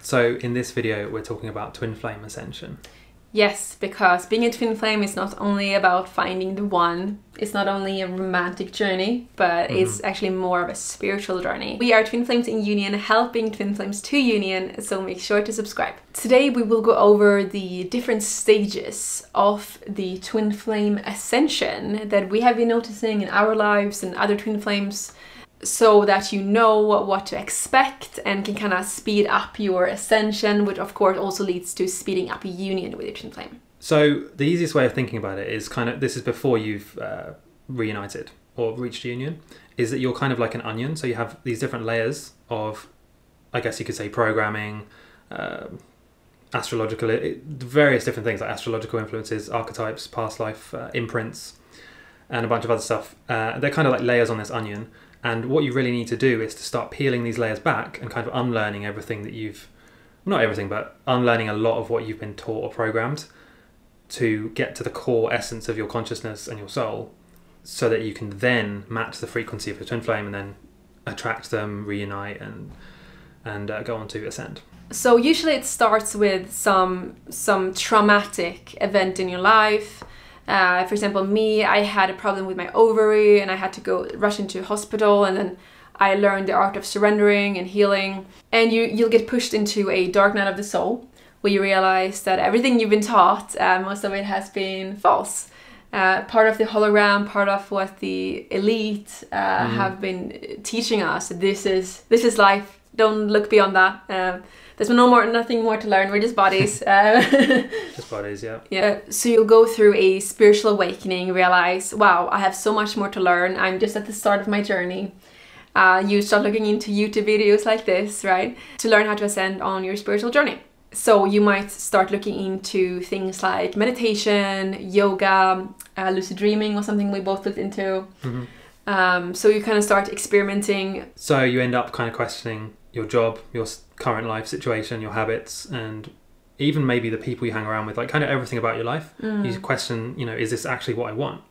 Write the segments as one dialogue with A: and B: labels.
A: So in this video, we're talking about twin flame ascension.
B: Yes, because being a twin flame is not only about finding the one, it's not only a romantic journey, but it's actually more of a spiritual journey. We are twin flames in union, helping twin flames to union, so make sure to subscribe. Today we will go over the different stages of the twin flame ascension that we have been noticing in our lives and other twin flames, so that you know what to expect and can kind of speed up your ascension, which of course also leads to speeding up a union with your twin flame.
A: So the easiest way of thinking about it is this is before you've reunited or reached union, is that you're kind of like an onion. So you have these different layers of, I guess you could say, programming, astrological, various different things like astrological influences, archetypes, past life imprints, and a bunch of other stuff. They're kind of like layers on this onion. And what you really need to do is to start peeling these layers back and kind of unlearning everything that not everything, but unlearning a lot of what you've been taught or programmed to get to the core essence of your consciousness and your soul, so that you can then match the frequency of your twin flame and then attract them, reunite, and go on to ascend. So
B: usually it starts with some traumatic event in your life. For example, I had a problem with my ovary and I had to rush into hospital, and then I learned the art of surrendering and healing. And you'll get pushed into a dark night of the soul, where you realize that everything you've been taught, most of it has been false. Part of the hologram, part of what the elite have been teaching us. This is life. Don't look beyond that. There's nothing more to learn. We're just bodies.
A: Just bodies, yeah.
B: Yeah. So you'll go through a spiritual awakening, realize, wow, I have so much more to learn. I'm just at the start of my journey. You start looking into YouTube videos like this, right? To learn how to ascend on your spiritual journey. So you might start looking into things like meditation, yoga, lucid dreaming was something we both looked into. So you kind of start experimenting. So
A: you end up kind of questioning your job, your current life situation, your habits, and even maybe the people you hang around with, like kind of everything about your life. You question, is this actually what I want?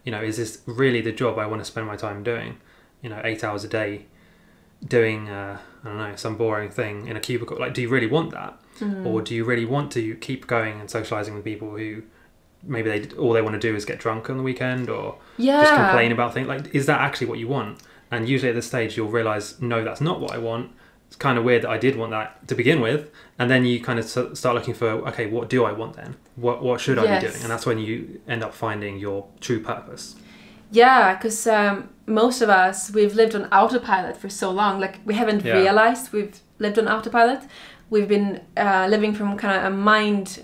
A: Is this really the job I want to spend my time doing? 8 hours a day doing, I don't know, some boring thing in a cubicle. Like, do you really want that? Or do you really want to keep going and socializing with people who maybe all they want to do is get drunk on the weekend or just complain about things? Like, is that actually what you want? And usually at this stage you'll realize, no, that's not what I want. It's kind of weird that I did want that to begin with, and then you kind of start looking for, okay, what do I want then? What should I be doing? And that's when you end up finding your true purpose. Yeah, because
B: most of us, we've lived on autopilot for so long. Like, we haven't realized we've lived on autopilot. We've been living from kind of a mind-driven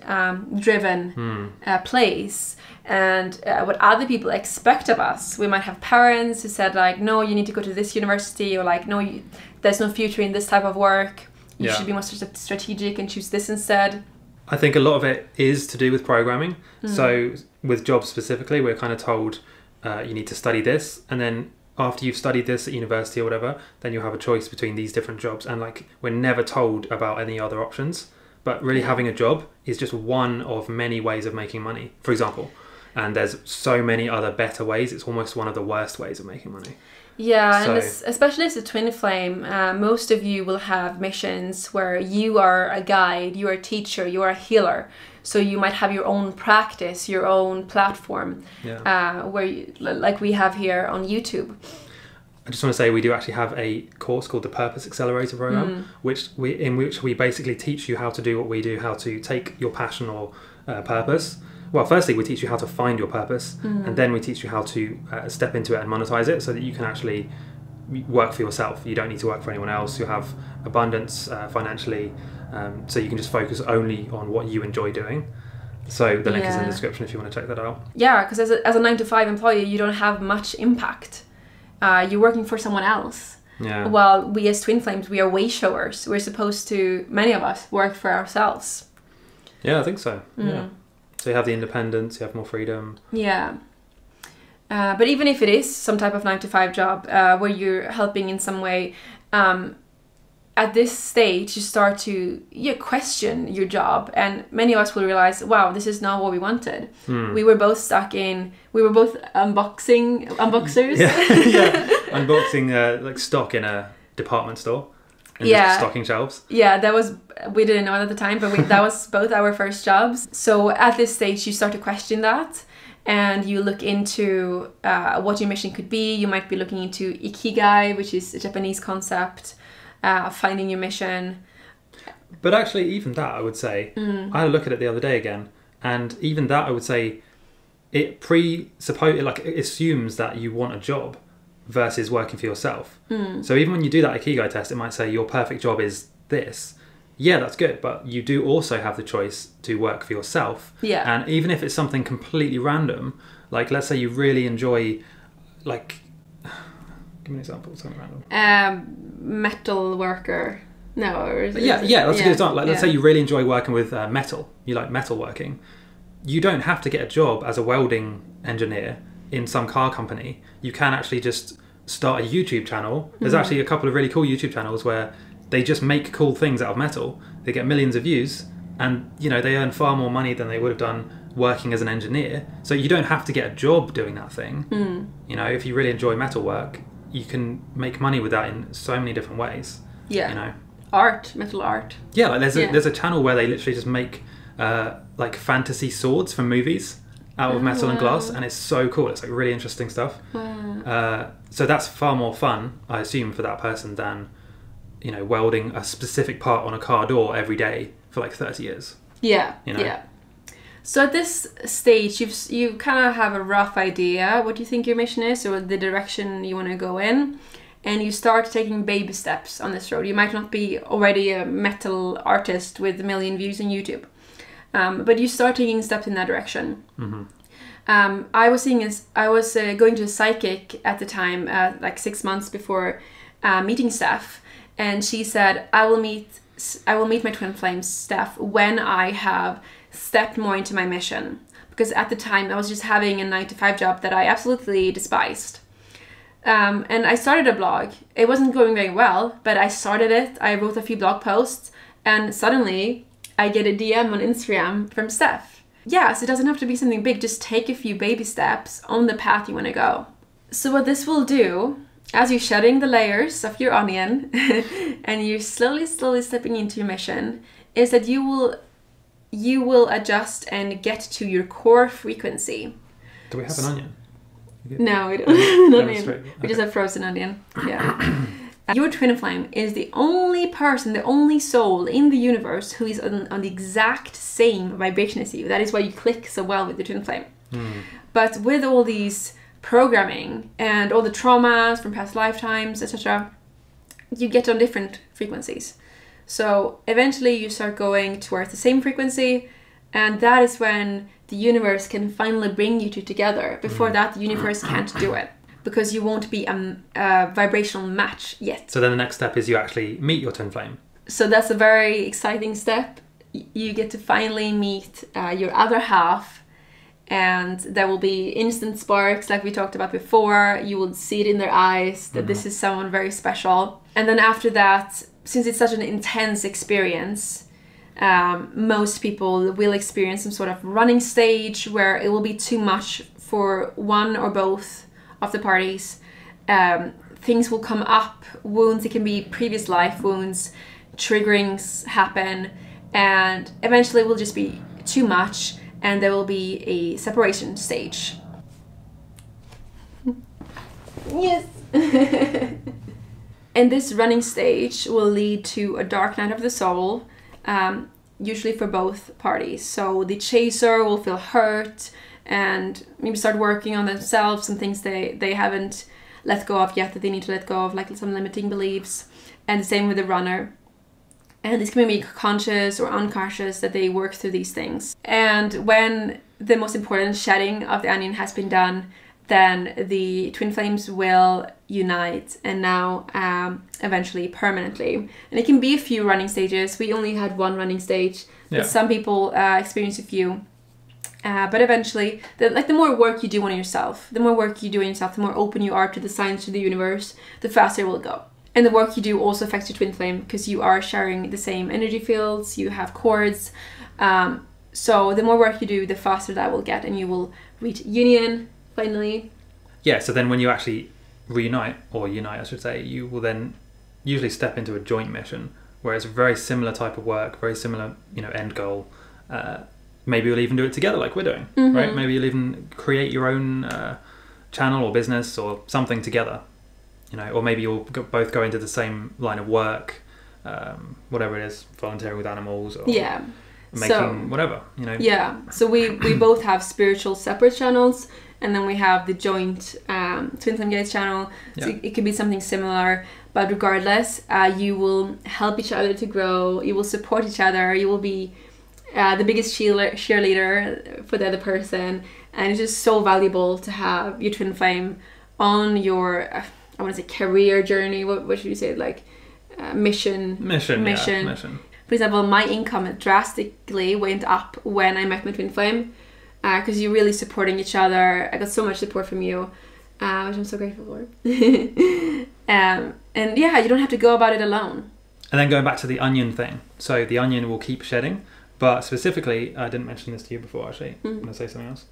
B: place, and what other people expect of us. We might have parents who said, like, no, you need to go to this university, or like, no, there's no future in this type of work. You should be more strategic and choose this instead.
A: I think a lot of it is to do with programming. So with jobs specifically, we're kind of told you need to study this, and then after you've studied this at university or whatever, then you'll have a choice between these different jobs. And like, we're never told about any other options, but really having a job is just one of many ways of making money, for example. And there's so many other better ways. It's almost one of the worst ways of making money.
B: Yeah, and especially as a twin flame, most of you will have missions where you are a guide, you are a teacher, you are a healer. So you might have your own practice, your own platform, like we have here on YouTube.
A: I just want to say we do actually have a course called the Purpose Accelerator program, in which we basically teach you how to do what we do, how to take your passion or purpose. Well, firstly, we teach you how to find your purpose, and then we teach you how to step into it and monetize it, so that you can actually work for yourself. You don't need to work for anyone else. You have abundance financially, so you can just focus only on what you enjoy doing. So the link is in the description if you want to check that out.
B: Yeah, because as a 9-to-5 employee, you don't have much impact. You're working for someone else.
A: Yeah.
B: While we as twin flames, we are way showers. We're supposed to, many of us, work for ourselves.
A: Yeah, I think so. Yeah. So you have the independence, you have more freedom.
B: Yeah. But even if it is some type of 9-to-5 job where you're helping in some way, at this stage you start to question your job, and many of us will realize, wow, this is not what we wanted. We were both unboxers.
A: Unboxing like stock in a department store. and just stocking shelves.
B: Yeah, that was, we didn't know it at the time, but that was both our first jobs. So at this stage, you start to question that, and you look into what your mission could be. You might be looking into ikigai, which is a Japanese concept, finding your mission.
A: But actually, even that, I would say, I had a look at it the other day again, and even that, I would say, it assumes that you want a job versus working for yourself. So even when you do that ikigai test, it might say your perfect job is this. Yeah, that's good, but you do also have the choice to work for yourself.
B: Yeah.
A: And even if it's something completely random, like let's say you really enjoy, like, give me an example of something random.
B: Metal worker. No.
A: That's a good example. Like, let's say you really enjoy working with metal. You like metal working. You don't have to get a job as a welding engineer in some car company. You can actually just start a YouTube channel. There's actually a couple of really cool YouTube channels where they just make cool things out of metal. They get millions of views, and they earn far more money than they would have done working as an engineer. So you don't have to get a job doing that thing. If you really enjoy metal work, you can make money with that in so many different ways.
B: Metal art.
A: Yeah, like there's a channel where they literally just make like fantasy swords from movies out of metal and glass, and it's so cool. It's like really interesting stuff. So that's far more fun, I assume, for that person than welding a specific part on a car door every day for like 30 years.
B: Yeah. So at this stage, you kind of have a rough idea what you think your mission is or the direction you want to go in, and you start taking baby steps on this road. You might not be already a metal artist with 1 million views on YouTube, but you start taking steps in that direction. I was going to a psychic at the time, like 6 months before meeting Stef, and she said, I will meet my twin flame Stef when I have stepped more into my mission, because at the time I was just having a 9-to-5 job that I absolutely despised. And I started a blog. It wasn't going very well, but I started it. I wrote a few blog posts, and suddenly I get a DM on Instagram from Stef. Yeah, so it doesn't have to be something big. Just take a few baby steps on the path you want to go. So what this will do, as you're shedding the layers of your onion and you're slowly stepping into your mission, is that you will adjust and get to your core frequency.
A: Do we have an onion?
B: No, we don't. We just have frozen onion. Yeah. Your twin flame is the only person, the only soul in the universe who is on the exact same vibration as you. That is why you click so well with the twin flame. But with all these programming and all the traumas from past lifetimes, etc., you get on different frequencies. So eventually you start going towards the same frequency, and that is when the universe can finally bring you two together. Before that, the universe can't do it, because you won't be a vibrational match yet. So
A: then the next step is you actually meet your twin flame.
B: So that's a very exciting step. You get to finally meet your other half, and there will be instant sparks like we talked about before. You will see it in their eyes that this is someone very special. And then after that, since it's such an intense experience, most people will experience some sort of running stage where it will be too much for one or both of the parties. Things will come up, wounds, it can be previous life wounds, triggerings happen, and eventually it will just be too much, and there will be a separation stage. Yes! And this running stage will lead to a dark night of the soul, usually for both parties. So the chaser will feel hurt and maybe start working on themselves, some things they haven't let go of yet that they need to let go of, like some limiting beliefs. And the same with the runner. And this can be conscious or unconscious that they work through these things. And when the most important shedding of the onion has been done, then the twin flames will unite, and now eventually permanently. And it can be a few running stages. We only had one running stage, but some people experience a few. But eventually, the more work you do on yourself, the more open you are to the signs, to the universe, the faster it will go. And the work you do also affects your twin flame, because you are sharing the same energy fields, you have cords. So the more work you do, the faster that will get, and you will reach union finally.
A: Yeah, so then when you actually reunite, or unite I should say, you will then usually step into a joint mission where it's a very similar type of work, very similar, end goal. Maybe you'll even do it together like we're doing, right? Maybe you'll even create your own channel or business or something together, or maybe you'll both go into the same line of work, whatever it is, volunteering with animals or making whatever,
B: Yeah, so we both have spiritual separate channels, and then we have the joint Twin Flame Gates channel. So it could be something similar, but regardless, you will help each other to grow, you will support each other, you will be the biggest cheerleader for the other person, and it's just so valuable to have your twin flame on your, I want to say career journey, what should you say, like mission. For example, my income drastically went up when I met my twin flame, because you're really supporting each other. I got so much support from you, which I'm so grateful for. And yeah, you don't have to go about it alone.
A: And then going back to the onion thing, so the onion will keep shedding, but specifically, I didn't mention this to you before actually, I'm going to say something else.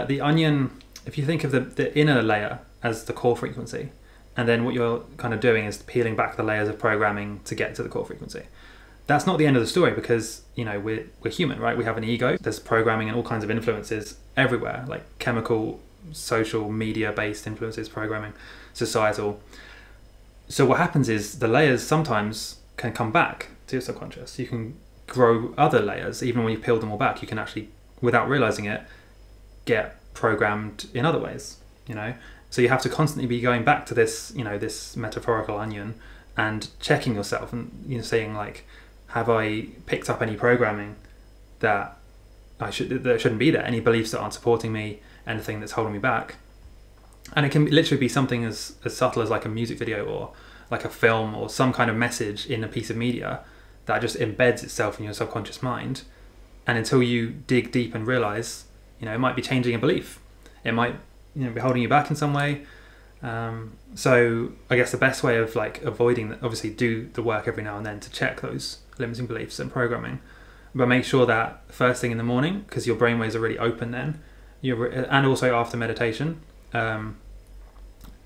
A: The onion, if you think of the inner layer as the core frequency, and then what you're kind of doing is peeling back the layers of programming to get to the core frequency. That's not the end of the story, because we're human, right? We have an ego. There's programming and all kinds of influences everywhere, like chemical, social, media-based influences, programming, societal. So what happens is the layers sometimes can come back to your subconscious. You can grow other layers, even when you peel them all back. You can actually, without realizing it, get programmed in other ways. So you have to constantly be going back to this, this metaphorical onion, and checking yourself and saying like, have I picked up any programming that shouldn't be there? Any beliefs that aren't supporting me? Anything that's holding me back? And it can literally be something as subtle as like a music video or like a film or some kind of message in a piece of media that just embeds itself in your subconscious mind. And until you dig deep and realize, it might be changing a belief. It might, be holding you back in some way. So I guess the best way of like avoiding that, obviously do the work every now and then to check those limiting beliefs and programming, but make sure that first thing in the morning, because your brainwaves are really open then, and also after meditation,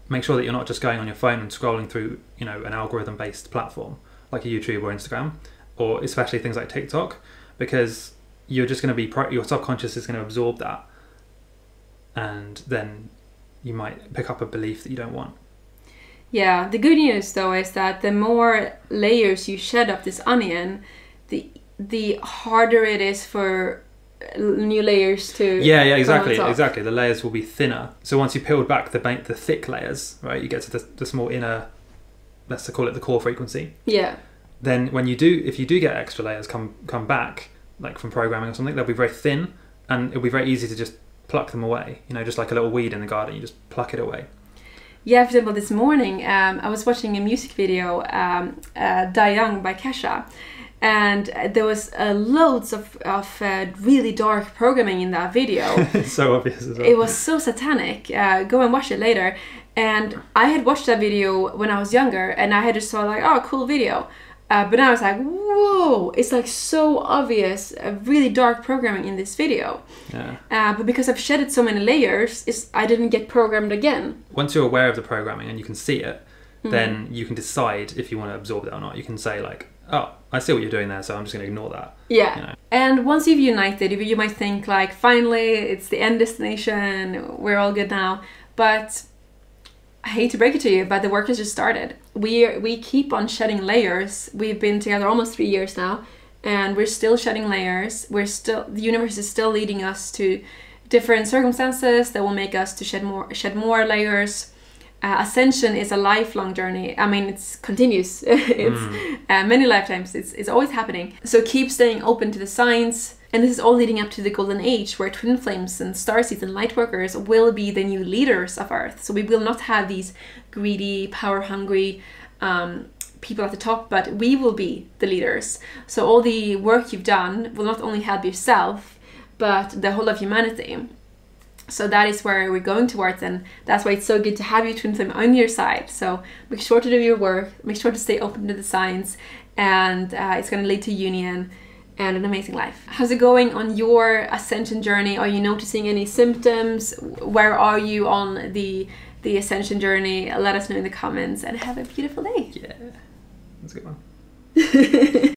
A: make sure that you're not just going on your phone and scrolling through an algorithm based platform like a YouTube or Instagram, or especially things like TikTok, because you're just going to be your subconscious is going to absorb that, and then you might pick up a belief that you don't want.
B: Yeah, the good news though is that the more layers you shed of this onion, the harder it is for new layers to
A: exactly. The layers will be thinner. So once you peeled back the thick layers, right, you get to the small inner, let's call it the core frequency.
B: Yeah.
A: Then if you do get extra layers come back, like from programming or something, they'll be very thin, and it'll be very easy to just pluck them away. Just like a little weed in the garden, you just pluck it away.
B: Yeah, for example, this morning I was watching a music video, Die Young by Kesha, and there was loads of really dark programming in that video.
A: It's so obvious as well.
B: It was so satanic. Go and watch it later. And I had watched that video when I was younger, and I had just thought like, oh, cool video. But now it's like, whoa, it's like so obvious, really dark programming in this video. Yeah. But because I've shedded so many layers, I didn't get programmed again.
A: Once you're aware of the programming and you can see it, then you can decide if you want to absorb it or not. You can say like, oh, I see what you're doing there, so I'm just going to ignore that.
B: Yeah. And once you've united, you might think like, finally, it's the end destination, we're all good now. But I hate to break it to you, but the work has just started. We keep on shedding layers. We've been together almost 3 years now, and we're still shedding layers. The universe is still leading us to different circumstances that will make us to shed more layers. Ascension is a lifelong journey. I mean, it's continuous. It's many lifetimes. It's always happening. So keep staying open to the signs. And this is all leading up to the golden age, where twin flames and starseeds and lightworkers will be the new leaders of Earth. So we will not have these greedy, power-hungry people at the top, but we will be the leaders. So all the work you've done will not only help yourself, but the whole of humanity. So that is where we're going towards, and that's why it's so good to have your twin flame on your side. So make sure to do your work, make sure to stay open to the signs, and it's going to lead to union and an amazing life. How's it going on your ascension journey? Are you noticing any symptoms? Where are you on the the Ascension journey, let us know in the comments, and have a beautiful day.
A: Yeah, that's a good one.